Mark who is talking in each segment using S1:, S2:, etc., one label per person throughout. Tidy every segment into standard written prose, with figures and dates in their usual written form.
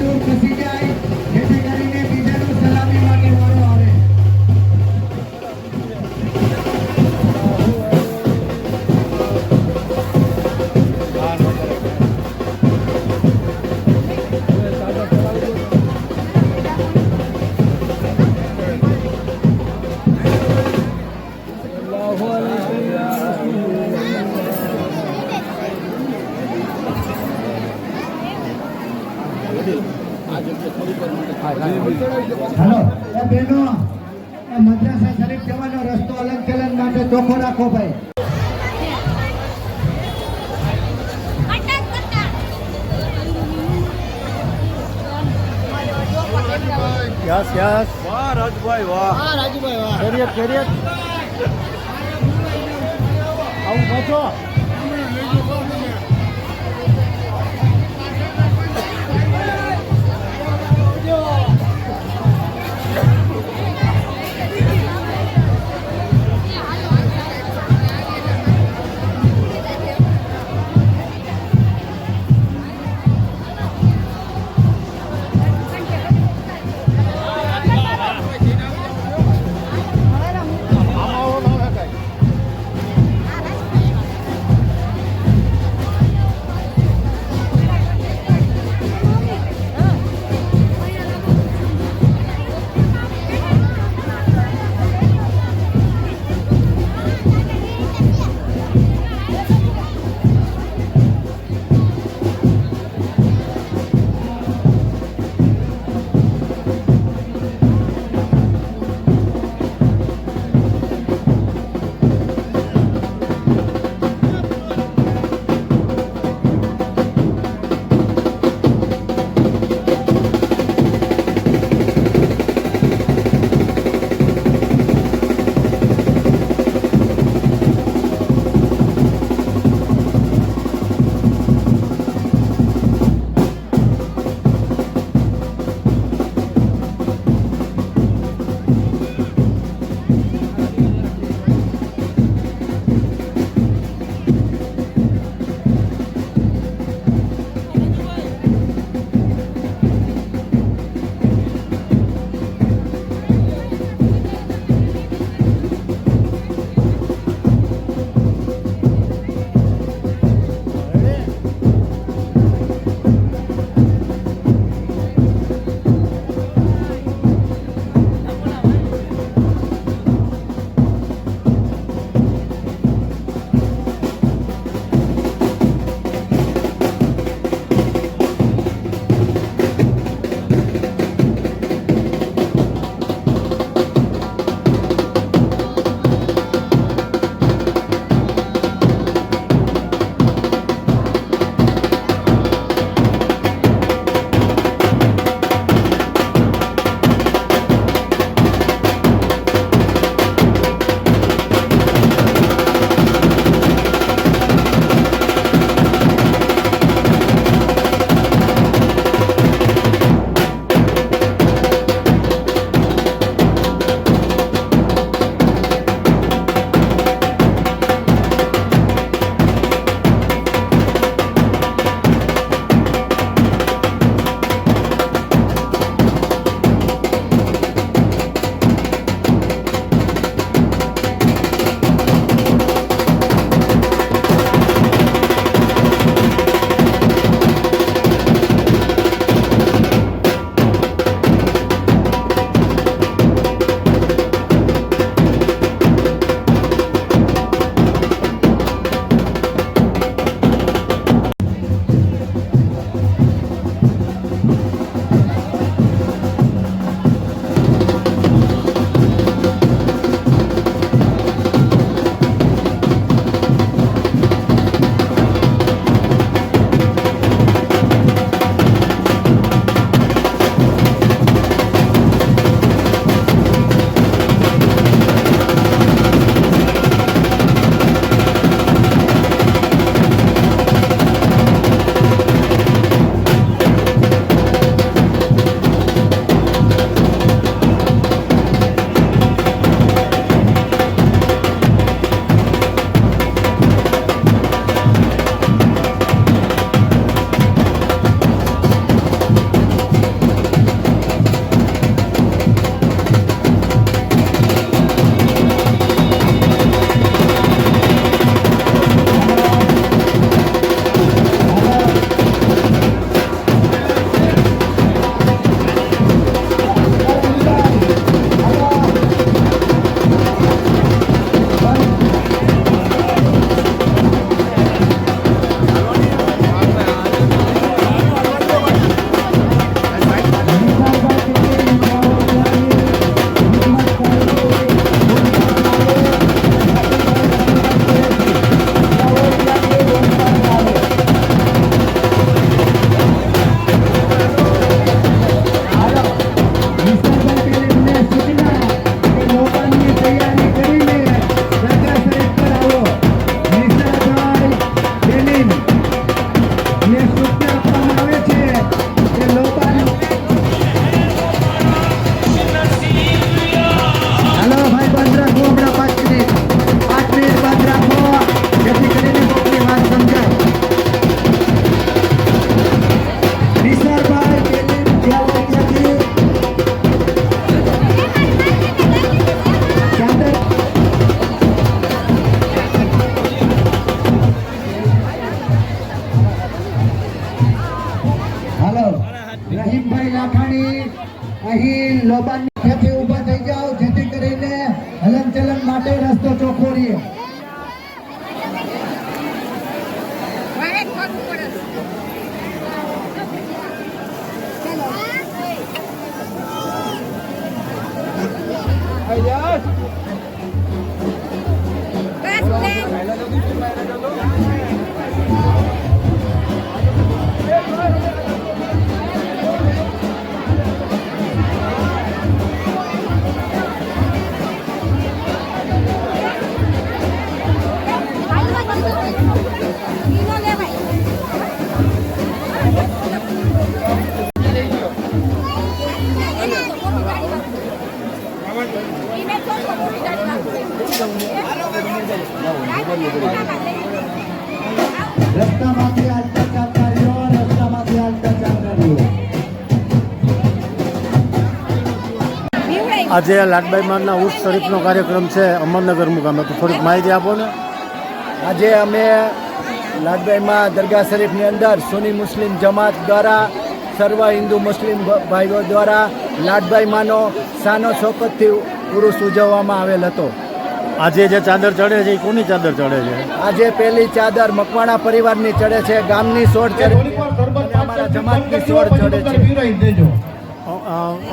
S1: દૂર ખસી જાય જેથી કરીને બીજાનું સલામી માટે વાળો આવે. હાલો એ બેનો મદ્રાસા શરીફ જવાનો રસ્તો અલગ ચલન માટે ચોખ્ખો રાખો ભાઈ.
S2: યસ યસ વાહ રાજભાઈ વાહ રાજભાઈ વાહ કેરિયત કેરિયત આવું પાછો
S1: રહીમભાઈ લાખાણી અહીં લોબાની ખેતી ઊભા થઈ જાઓ જેથી કરીને હલનચલન માટે રસ્તો ચોખ્ખો રહે. રસ્તામાંથી હાલતા ચાલતા રહ્યો, રસ્તામાંથી હાલતા ચાલતા રહ્યો.
S2: આજે લાડબાઈ માના ઉર્સ શરીફનો કાર્યક્રમ છે અમરનગર મુકામે, તો થોડીક માહિતી આપો ને.
S3: આજે અમે લાડબાઈમાં દરગાહ શરીફની અંદર સુન્ની મુસ્લિમ જમાત દ્વારા સર્વ હિન્દુ મુસ્લિમ ભાઈઓ દ્વારા લાડબાઈ માનો શાનો શોકતથી ઉરુસ ઉજવવામાં આવેલ હતો.
S2: આજે જે ચાદર ચડે છે એ કોની ચાદર ચડે છે?
S3: આજે પહેલી ચાદર મકવાણા પરિવારની ચડે છે, ગામની સોળ ચડે છે, અમારા જમાતની સોળ ચડે છે.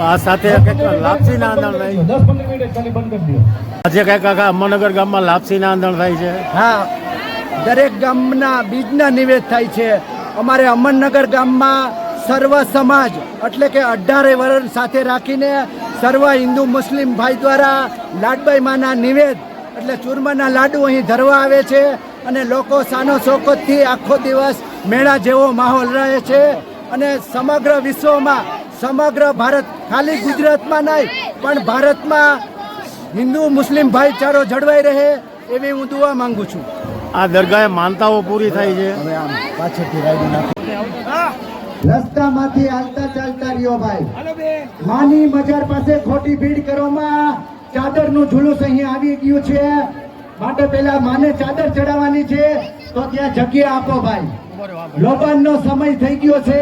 S2: આ સાથે કંઈક લાપસીના આંદણ થાય. આજે કંઈક આખા અમરનગર ગામમાં લાપસીના આંદણ થાય છે.
S3: હા, દરેક ગામના બીજના નિવેદ થાય છે. અમારે અમરનગર ગામમાં સર્વ સમાજ એટલે કે 18 વર્ણ સાથે રાખીને સર્વ હિન્દુ મુસ્લિમ ભાઈ દ્વારા લાડબાઈ માના નિવેદ એટલે ચૂરમાના લાડુ અહીં ધરવા આવે છે અને લોકો સાનો શોકતથી આખો દિવસ મેળા જેવો માહોલ રહે છે. અને સમગ્ર વિશ્વમાં, સમગ્ર ભારત, ખાલી ગુજરાતમાં નહીં પણ ભારતમાં હિન્દુ મુસ્લિમ ભાઈચારો જળવાઈ રહે એવી હું દુઆ માંગુ છું.
S2: આ દરગાહે માનતાઓ પૂરી થાય છે.
S3: હવે આમ પાછળથી રાઈડ નાખો.
S1: રસ્તામાંથી હાલતા ચાલતા રહ્યો ભાઈ. માની મજાર પાસે ખોટી ભીડ કરવામાં ચાદરનું ઝુલુસ અહીં આવી ગયું છે, માટે પેલા માને ચાદર ચડાવવાની છે તો ત્યાં જગ્યા આપો ભાઈ. લોબાનનો સમય થઈ ગયો છે,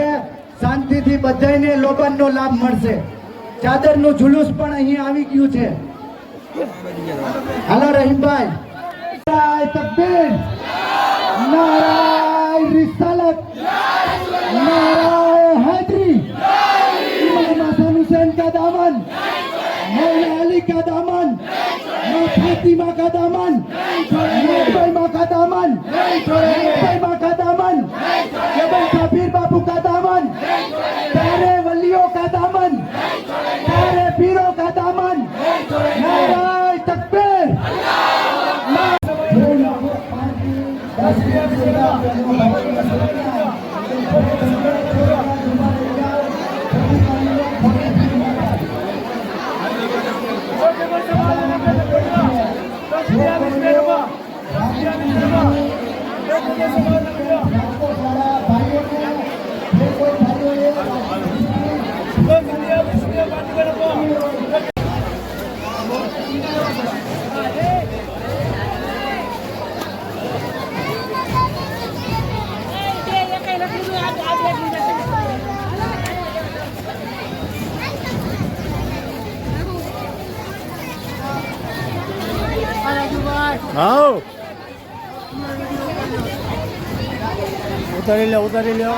S1: શાંતિથી બધાને લોબાનનો લાભ મળશે. ચાદરનું ઝુલુસ પણ અહીં આવી ગયું છે. હાલો રહીમભાઈ. નારાય તકબીર, નારાય રિસાલત, नाराए हैदरी, इमाम हसन हुसैन का दामन, मौला अली का दामन, माँ फातिमा का दामन, लाडबाई माँ का दामन, लाडबाई माँ का दामन, जबल कबीर बाबू का दामन, प्यारे वलियों का दामन, प्यारे पीरों का दामन. नाराए तकबीर.
S2: હા, ઉતારી લો, ઉતારી લો.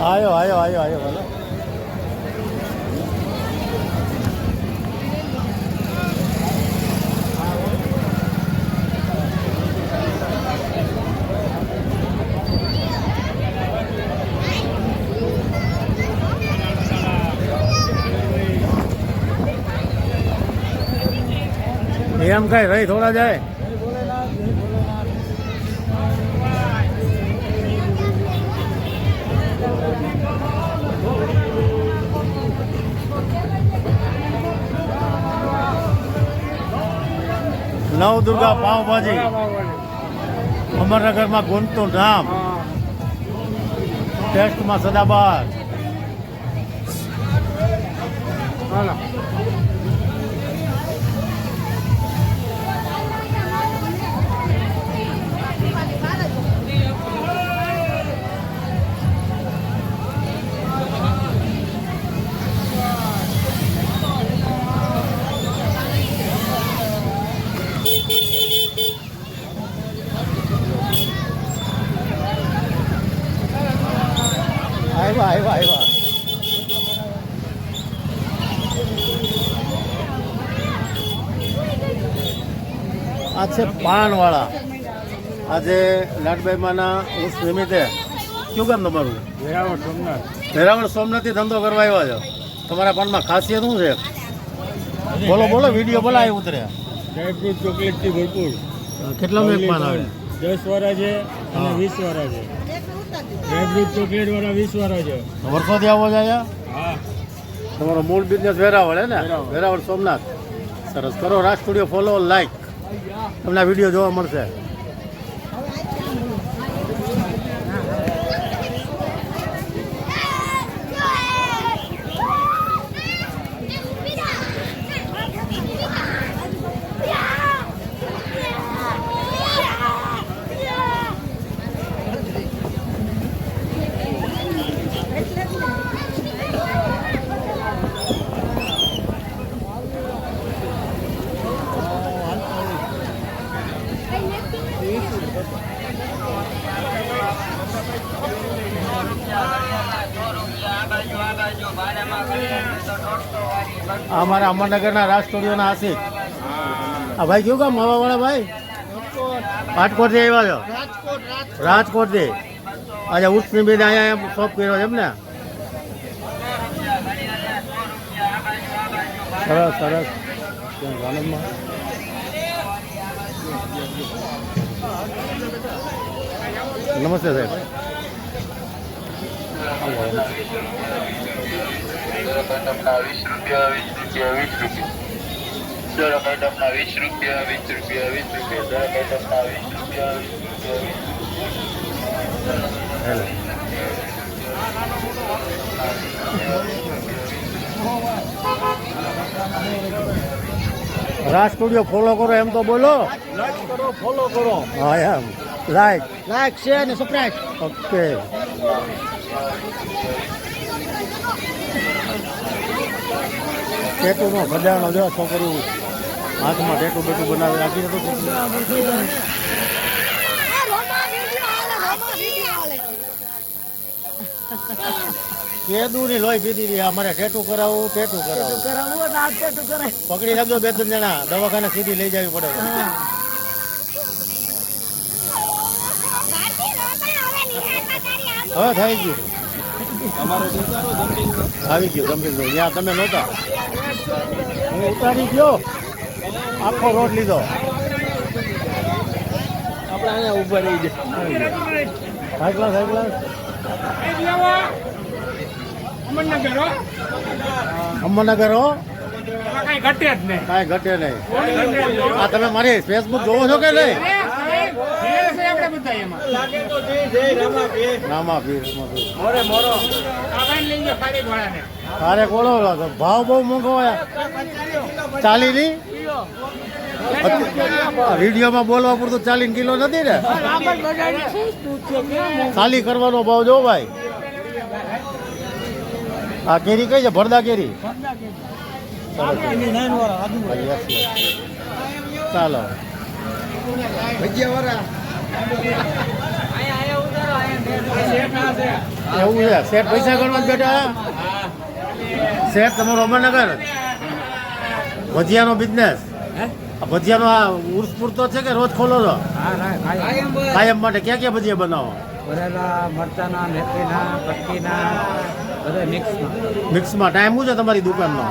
S2: આયો આયો આયો આયો બોલો. કેમ કઈ રહી થોડા જાય નવદુર્ગા પાવભાજી અમરનગરમાં ગુંજતું નામ ટેસ્ટમાં સદાબહાર આવ્યા આ છે પાનવાળા આજે લાડભાઈ માના ઉર્સ નિમિત્તે કયું ગામ તમારું વેરાવળ સોમનાથથી ધંધો કરવા આવ્યા છો તમારા પાનમાં ખાસિયત શું છે બોલો બોલો વિડીયો બોલાય ઉતરે
S4: ડ્રાયફ્રૂટ ચોકલેટથી ભરપૂર
S2: કેટલાનું એક પાન આવે
S4: 10 વાળા છે અને 20 વાળા છે ડ્રાયફ્રૂટ ચોકલેટ વાળા 20 વાળા છે
S2: વર્ષોથી આવો છે અહીંયા
S4: હા
S2: તમારો મૂળ બિઝનેસ વેરાવળ હે ને વેરાવળ સોમનાથ સરસ કરો રાજ સ્ટુડિયો ફોલો લાઈક તમને આ વિડીયો જોવા મળશે આ અમારા અમરનગરના રાજ સ્ટુડિયોના આશિક આ ભાઈ કયું કામ હવાવાળા ભાઈ રાજકોટથી આવ્યા છો રાજકોટથી આજે ઉચ્ચ નિમિત્તે અહીંયા શોપ કર્યો છે એમ ને સરસ સરસ આનંદમાં નમસ્તે સાહેબ
S5: મેડમના 20 રૂપિયા 20 રૂપિયા
S2: રાજ સ્ટુડિયો ફોલો કરો એમ તો બોલો
S3: ફોલો કરો
S2: હા એમ લાઈક
S3: લાઈક શેર અને સબસ્ક્રાઇબ
S2: ઓકે ટેટુનો ખજાનો જો છોકરી હાથમાં ટેટુ બેટું બનાવે આપી તો કેદુની લોહી પીધી હતી અમારે ટેટુ કરાવવું પકડી રાખજો 2-3 જણા દવાખાને સીધી લઈ જવી પડે હવે થઈ ગયું આવી ગયું ગંભીર જ્યાં તમે નહોતા હું ઉતારી ગયો આખો રોડ લીધો
S3: આપણે અહીંયા ઉભા રહી જાય
S2: હાઈ ક્લાસ અમરનગર હો
S4: કઈ ઘટે જ નહીં
S2: કાંઈ ઘટે નહીં આ તમે મારી ફેસબુક જોવો છો કે નહીં રામા પીર તારે કોળો ભાવ બહુ મોંઘો હોય 40 ની વિડીયોમાં બોલવા પૂરતું 40 કિલો નથી ને ખાલી કરવાનો ભાવ જો ભાઈ આ કેરી કઈ છે ભરદા કેરી ચાલો એવું છે શેઠ પૈસા ગણવા જ બેઠા શેઠ તમારો અમરનગર ભજીયાનો બિઝનેસ ભજીયાનો આ ઉર્સ પૂરતો છે કે રોજ ખોલો છો કાયમ માટે ક્યાં ક્યાં ભજીયા બનાવો
S3: ભરેલા મરચાના મેથીના કટકીના બધા
S2: મિક્સમાં ટાઈમ શું છે તમારી દુકાનનો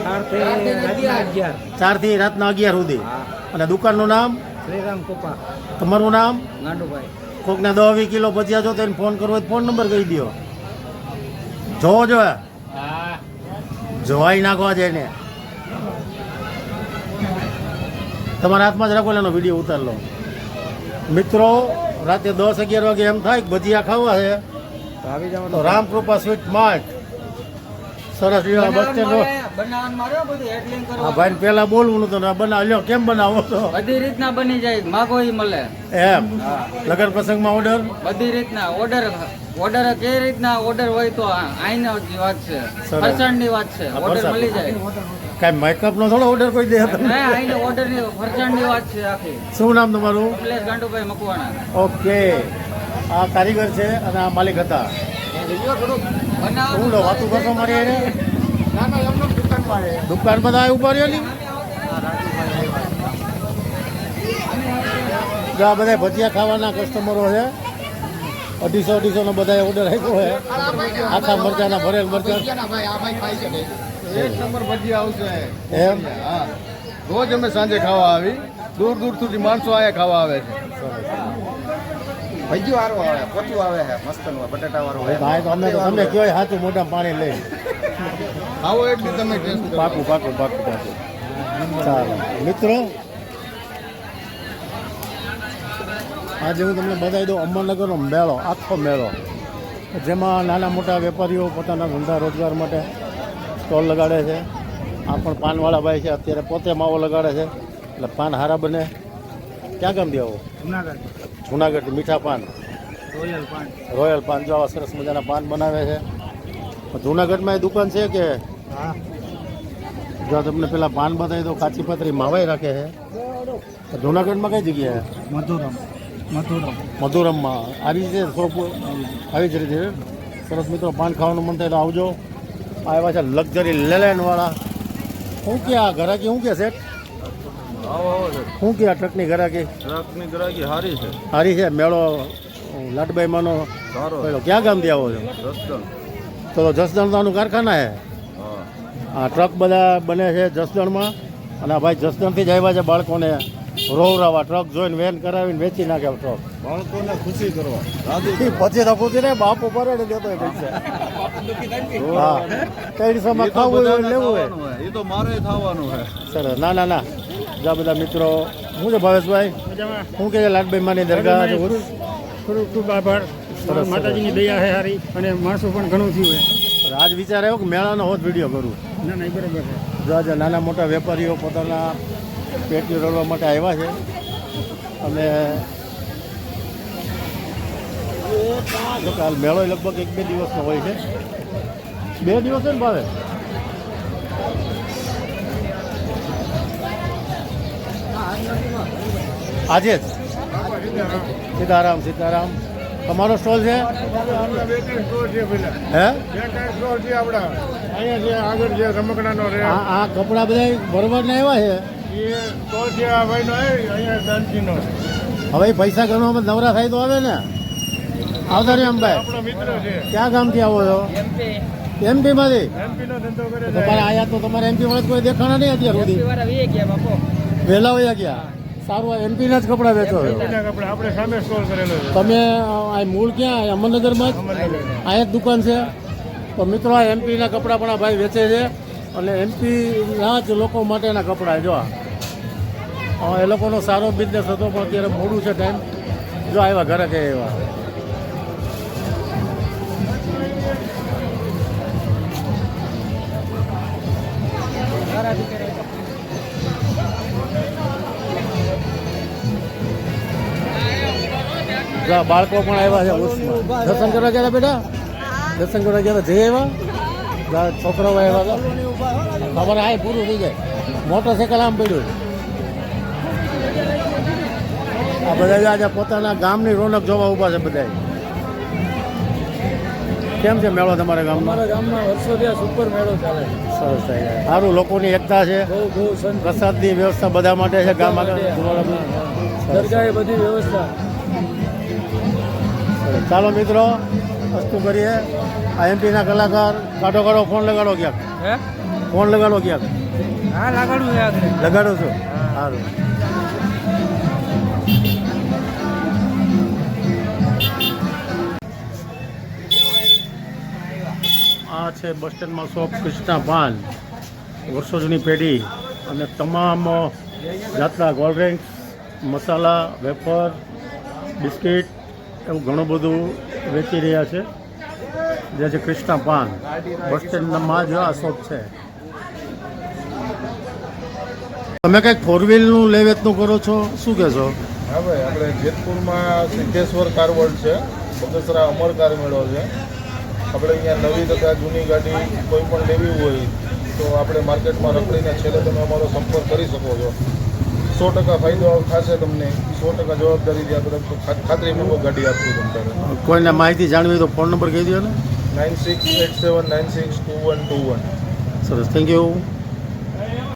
S3: 4 થી રાતના 11
S2: 4 થી રાતના 11 સુધી અને દુકાનનું નામ?
S3: શ્રીરામ કૃપા
S2: તમારું નામ?
S3: ગાંડુભાઈ.
S2: કોકને 10-20 કિલો ભજીયા જોતો એને ફોન કરવો હોય તો ફોન નંબર કહી દો. જોવો જોઈએ, જોવાઈ નાખવા છે એને. તમારા હાથમાં જ રાખો, એનો વિડીયો ઉતાર લો. મિત્રો, રાતે 10-11 વાગે એમ થાય કે ભજીયા ખાવા છે
S3: તો આવી જાવ
S2: તો રામકૃપા સ્વીટ માર્ટ, સરસ બસ સ્ટેન્ડ. હા ભાઈ, પેલા બોલવું નતું ને બનાવ લ્યો. કેમ બનાવો છો?
S6: બધી રીતના બની જાય, માગો ઈ મળે.
S2: એમ લગન પ્રસંગમાં ઓર્ડર?
S6: બધી રીતના ઓર્ડર કઈ રીતના ઓર્ડર હોય તો આઈને વાત છે, ફરસાણની વાત છે, ઓર્ડર મળી જાય.
S2: કાંઈ મેકઅપ નો થોડો ઓર્ડર કોઈ દે તમને?
S6: ના, આઈને ઓર્ડર ની ફરસાણની વાત છે આખી.
S2: શું નામ તમારું?
S6: કમલેશ ગાંડુભાઈ મકવાણા.
S2: ઓકે, આ કારીગર છે અને આ માલિક હતા. હું લો વાતું કરશો મારી એને? દુકાન બધા ઉભા રહ્યો ની. જો આ બધા ભજીયા ખાવાના કસ્ટમરો છે. 250 નો બધા ઓર્ડર આપ્યો છે. આખા મરચાના ભરેલ મરચા.
S7: એક નંબર ભજીયા આવશે
S2: એમ?
S7: હા, રોજ અમે સાંજે ખાવા આવી, દૂર દૂર સુધી માણસો અહીંયા ખાવા આવે છે. ભજીયો સારો આવે, પોચું આવે છે, મસ્ત બટાટા વાળું
S2: ભાઈ તમે તો તમે કયો સાચું મોઢા પાણી લઈ.
S7: આવો એટલી તમે ટેસ્ટ કરો.
S2: પાકું પાકું પાકું પાકું. ચાલો મિત્રો, આજે હું તમને બતાવી દઉં અમરનગરનો મેળો, આખો મેળો, જેમાં નાના મોટા વેપારીઓ પોતાના ધંધા રોજગાર માટે સ્ટોલ લગાડે છે. આ પણ પાનવાળા ભાઈ છે, અત્યારે પોતે માવો લગાડે છે, એટલે પાન હારા બને. ક્યાં ગામથી આવો? જુનાગઢ. મીઠા પાન, રોયલ પાન. જો આવા સરસ મજાના પાન બનાવે છે. જુનાગઢમાં એ દુકાન છે કે? જો તમને પેલા પાન બતાવી દો, કાચી પતરી માવાઈ રાખે છે. જુનાગઢમાં કઈ જગ્યાએ? મધુરમમાં આવી રીતે શોપ આવી જ રીતે સરસ. મિત્રો, પાન ખાવાનું મન થાય તો આવજો. આવ્યા છે લક્ઝરી લેલેન્ડવાળા. શું કે આ ઘરાકી શું કે સેટ? શું કે આ ટ્રકની ઘરાકી?
S7: ટ્રકની ગ્રાહકી સારી છે.
S2: સારી છે. મેળો લાડબાઈ માનો
S7: સારો.
S2: પેલો ક્યાં ગામથી આવો છો? તો જસદણનું કારખાના છે. આ ટ્રક બધા બને છે જસદણમાં. અને આ ભાઈ જસદણથી જ આવ્યા છે બાળકોને રોવરાવા. ટ્રક જોઈને વેન કરાવીને વેચી નાખે ટ્રક.
S7: બાળકોને ખુશી કરવા.
S2: પછી તો ખુશી ને બાપુ પરેડે દેતો હોય પૈસા. હા, 300માં ખાવું હોય લેવું હોય.
S7: એ તો મારે થવાનું છે.
S2: સરસ. ના ના ના, જા બધા મિત્રો. શું છે ભાવેશભાઈ? શું કે લાડભાઈ માની દરગાહ?
S4: ખૂબ ખૂબ આભાર.
S2: સરસ.
S4: માતાજીની દયા છે સારી, અને માણસો પણ ઘણું થયું છે.
S2: આજ વિચાર આવ્યો કે મેળાનો હોત વિડીયો કરું.
S4: ના ના, એ બરાબર છે.
S2: જો આજે નાના મોટા વેપારીઓ પોતાના પેટી રોલવા માટે આવ્યા છે. અને જો કે હાલ મેળો લગભગ 1-2 દિવસનો હોય છે. 2 દિવસ છે ને ભાવે? આજે જ? સીતારામ સીતારામ. તમારો સ્ટોલ છે? હે?
S4: અહીંયા જે આગળ જે રમકડાનો રે
S2: આ કપડા બધા બરોબર આવ્યા છે.
S4: એ સ્ટોર છે આ ભાઈનો, અહીંયા દાનજીનો
S2: હવે પૈસા ગણવામાં નવરા થાય તો આવે ને. આવતા રહ્યો ભાઈ.
S4: આપણો મિત્ર છે.
S2: ક્યાં ગામથી આવો છો? એમપી માંથી?
S4: એમપીનો ધંધો કરે છે.
S2: તમારે આયા તો તમારે એમપી વાળા કોઈ દેખાણા નહીં અત્યાર સુધી? વહેલા વયા ગયા. સારું, આ એમપીના જ કપડાં વેચો છો?
S4: એના કપડા આપણે સામે સ્ટોર કરેલો છે.
S2: તમે આ મૂળ ક્યાં? અમરનગરમાં જ? અહીંયા જ દુકાન છે. તો મિત્રો, આ એમપીના કપડાં પણ આ ભાઈ વેચે છે. અને એમપીના જ લોકો માટેના કપડાં. જો એ લોકોનો સારો બિઝનેસ હતો, પણ અત્યારે મોડું છે ટાઈમ. જો આવ્યા ઘરે કે એવા. બાળકો પણ આવ્યા છે ઉર્સમાં. દર્શન કરવા ગયા હતા બેટા? દર્શન કરવા ગયા હતા? જઈ આવ્યા? છોકરાઓ આવ્યા હતા? ખબર આ પૂરું થઈ જાય. મોટરસાઇકલ આમ પડ્યું. આ બધા આજે પોતાના ગામની રોનક જોવા ઊભા છે બધા. કેમ છે મેળો તમારા ગામમાં?
S3: અમારા ગામમાં વર્ષો થયા સુપર મેળો ચાલે.
S2: સરસ થઈ જાય. સારું, લોકોની એકતા છે. પ્રસાદની વ્યવસ્થા બધા માટે છે ગામ આગળ.
S3: દરગાહે બધી વ્યવસ્થા.
S2: ચાલો મિત્રો, વસ્તુ કરીએ. આ એમપીના કલાકાર. કાઢો કાઢો, ફોન લગાડો ક્યાંક. ફોન લગાડો ક્યાંક.
S6: હા, લાગણું છે.
S2: લગાડો છો? સારું. છે બસ સ્ટેન્ડમાં શોપ કૃષ્ણા પાન, વર્ષો જૂની પેઢી, અને તમામ જાતના કોલ્ડ ડ્રિંક્સ, મસાલા, વેફર, બિસ્કિટ એવું ઘણું બધું વેચી રહ્યા છે. જે છે કૃષ્ણા પાન, બસ સ્ટેન્ડમાં જ આ શોપ છે. તમે કંઈક ફોર વ્હીલનું લે વેચનું કરો છો, શું કહેશો?
S8: હા ભાઈ, આપણે જેતપુરમાં સિદ્ધેશ્વર કાર વર્લ્ડ છે, બગસરા અમર કાર મેળો છે. આપણે અહીંયા નવી તથા જૂની ગાડી કોઈ પણ લેવી હોય તો આપણે માર્કેટમાં રખડીને છેલ્લે તમે અમારો સંપર્ક કરી શકો છો. 100% ફાયદો થશે તમને, 100% જવાબદારીથી આપણે ખાતરીપૂર્વક ગાડી આપશું તમને.
S2: કોઈને માહિતી જાણવી હોય તો ફોન નંબર કહી દો ને.
S8: 9687962121.
S2: સરસ, થેન્ક યુ.